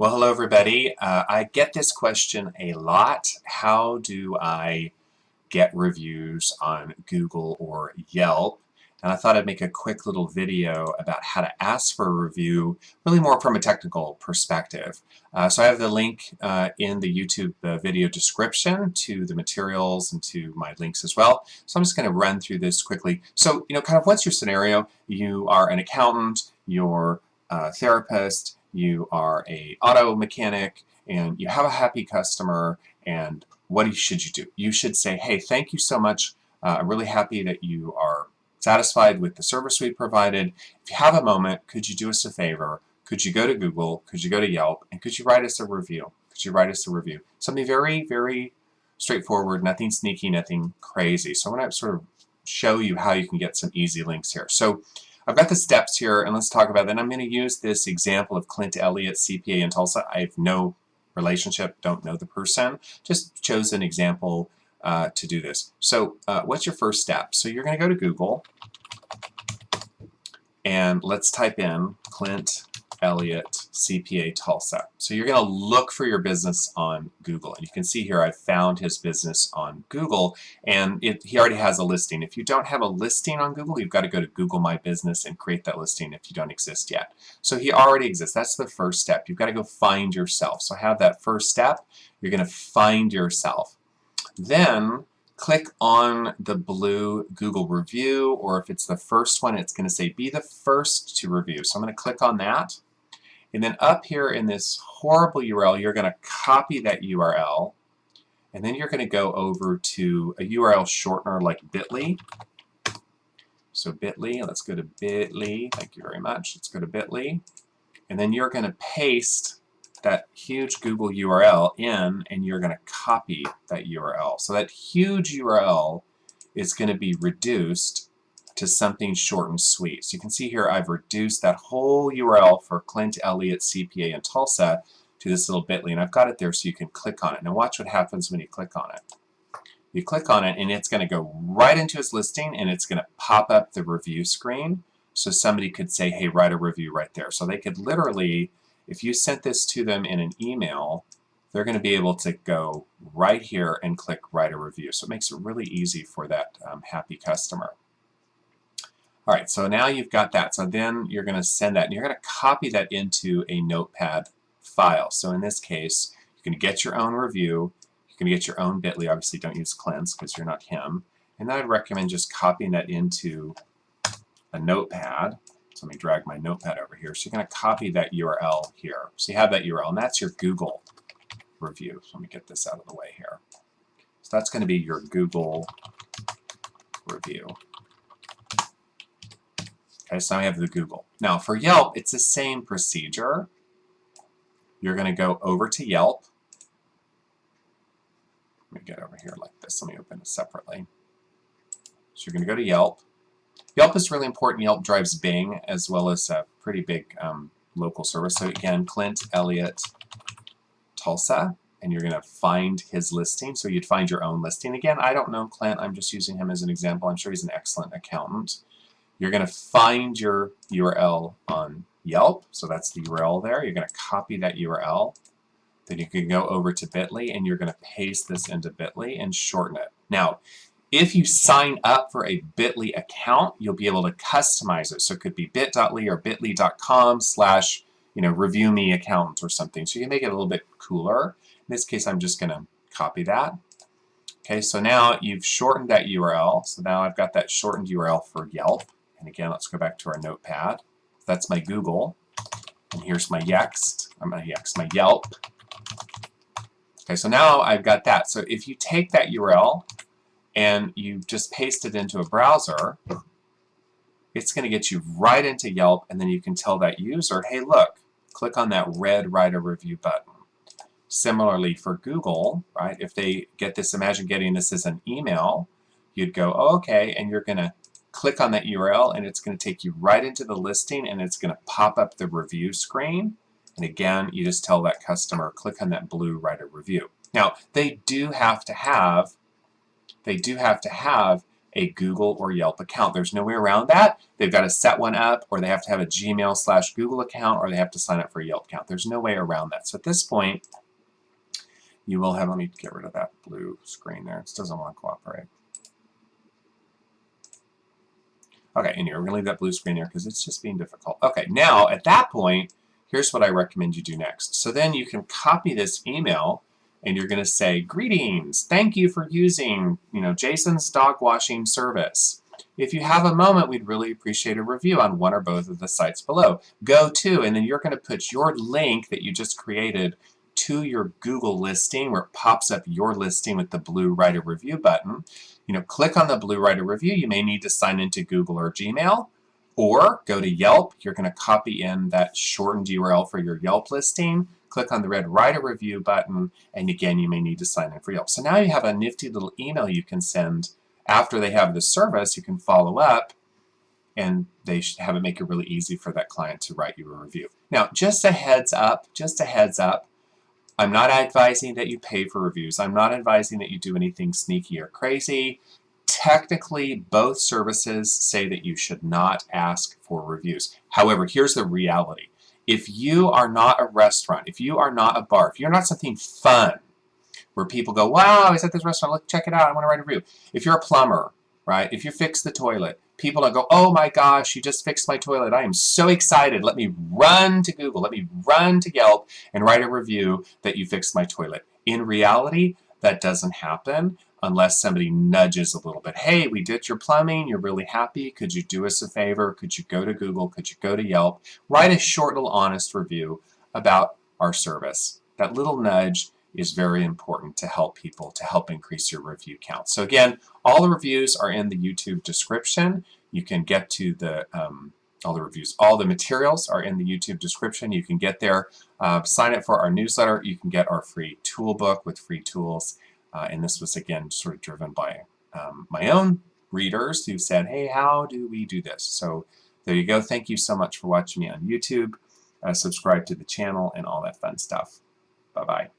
Well, hello everybody. I get this question a lot. How do I get reviews on Google or Yelp? And I thought I'd make a quick little video about how to ask for a review, really more from a technical perspective. So I have the link in the YouTube video description to the materials and to my links as well. So I'm just going to run through this quickly. So, kind of what's your scenario? You are an accountant, you're a therapist, you are a auto mechanic, and you have a happy customer, and what should you do? You should say, hey, thank you so much. I'm really happy that you are satisfied with the service we provided. If you have a moment, could you do us a favor? Could you go to Google? Could you go to Yelp? And could you write us a review? Could you write us a review? Something very, very straightforward, nothing sneaky, nothing crazy. So I want to sort of show you how you can get some easy links here. So I've got the steps here, and let's talk about that. And I'm going to use this example of Clint Elliott, CPA in Tulsa. I have no relationship, don't know the person, just chose an example to do this. So what's your first step? So you're going to go to Google, and let's type in Clint Elliott CPA Tulsa. So you're going to look for your business on Google, and you can see here I found his business on Google, and he already has a listing. If you don't have a listing on Google, you've got to go to Google My Business and create that listing if you don't exist yet. So he already exists. That's the first step. You've got to go find yourself. So have that first step. You're going to find yourself. Then click on the blue Google review, or if it's the first one, it's going to say be the first to review. So I'm going to click on that. And then up here in this horrible URL, you're going to copy that URL, and then you're going to go over to a URL shortener like bit.ly. So bit.ly, let's go to bit.ly. Thank you very much. Let's go to bit.ly. And then you're going to paste that huge Google URL in, and you're going to copy that URL. So that huge URL is going to be reduced to something short and sweet. So you can see here I've reduced that whole URL for Clint Elliott CPA in Tulsa to this little bit.ly, and I've got it there so you can click on it. Now watch what happens when you click on it. You click on it, and it's going to go right into his listing, and it's going to pop up the review screen. So somebody could say, hey, write a review right there. So they could literally, if you sent this to them in an email, they're going to be able to go right here and click write a review. So it makes it really easy for that happy customer. All right, so now you've got that. So then you're going to send that, and you're going to copy that into a notepad file. So in this case, you can get your own review. You can get your own bit.ly. Obviously, don't use Clint's because you're not him. And I'd recommend just copying that into a notepad. So let me drag my notepad over here. So you're going to copy that URL here. So you have that URL, and that's your Google review. So let me get this out of the way here. So that's going to be your Google review. Okay, so now I have the Google. Now for Yelp, it's the same procedure. You're going to go over to Yelp. Let me get over here like this. Let me open it separately. So you're going to go to Yelp. Yelp is really important. Yelp drives Bing as well as a pretty big local service. So again, Clint Elliott Tulsa, and you're going to find his listing. So you'd find your own listing. Again, I don't know Clint. I'm just using him as an example. I'm sure he's an excellent accountant. You're going to find your URL on Yelp. So that's the URL there. You're going to copy that URL. Then you can go over to bit.ly, and you're going to paste this into bit.ly and shorten it. Now, if you sign up for a bit.ly account, you'll be able to customize it. So it could be bit.ly or bit.ly.com/review me account or something. So you can make it a little bit cooler. In this case, I'm just going to copy that. Okay, so now you've shortened that URL. So now I've got that shortened URL for Yelp. And again, let's go back to our notepad. That's my Google. And here's my my Yelp. Okay, so now I've got that. So if you take that URL and you just paste it into a browser, it's going to get you right into Yelp, and then you can tell that user, hey, look, click on that red write a review button. Similarly for Google, right, if they get this, imagine getting this as an email, you'd go, oh, okay, and you're going to click on that URL, and it's going to take you right into the listing, and it's going to pop up the review screen. And again, you just tell that customer, click on that blue write a review. Now, they do have to have a Google or Yelp account. There's no way around that. They've got to set one up, or they have to have a Gmail/Google account, or they have to sign up for a Yelp account. There's no way around that. So at this point, you will have, let me get rid of that blue screen there. It doesn't want to cooperate. Okay, and we're going to leave that blue screen there because it's just being difficult. Okay, now at that point, here's what I recommend you do next. So then you can copy this email, and you're going to say, greetings, thank you for using, Jason's dog washing service. If you have a moment, we'd really appreciate a review on one or both of the sites below. Go to, and then you're going to put your link that you just created to your Google listing, where it pops up your listing with the blue Write a Review button. Click on the blue Write a Review. You may need to sign into Google or Gmail, or go to Yelp. You're going to copy in that shortened URL for your Yelp listing. Click on the red Write a Review button, and again, you may need to sign in for Yelp. So now you have a nifty little email you can send after they have the service. You can follow up, and they should have it make it really easy for that client to write you a review. Now, just a heads up, I'm not advising that you pay for reviews. I'm not advising that you do anything sneaky or crazy. Technically, both services say that you should not ask for reviews. However, here's the reality. If you are not a restaurant, if you are not a bar, if you're not something fun, where people go, wow, I was at this restaurant, look, check it out, I want to write a review. If you're a plumber, right, if you fix the toilet, people don't go, oh my gosh, you just fixed my toilet, I am so excited, let me run to Google, let me run to Yelp and write a review that you fixed my toilet. In reality, that doesn't happen unless somebody nudges a little bit. Hey, we did your plumbing, you're really happy, could you do us a favor, could you go to Google, could you go to Yelp, write a short little honest review about our service. That little nudge is very important to help people, to help increase your review count. So again, all the reviews are in the YouTube description. You can get to the all the reviews, all the materials are in the YouTube description. You can get there, sign up for our newsletter. You can get our free tool book with free tools. And this was, again, sort of driven by my own readers who said, hey, how do we do this? So there you go. Thank you so much for watching me on YouTube. Subscribe to the channel and all that fun stuff. Bye-bye.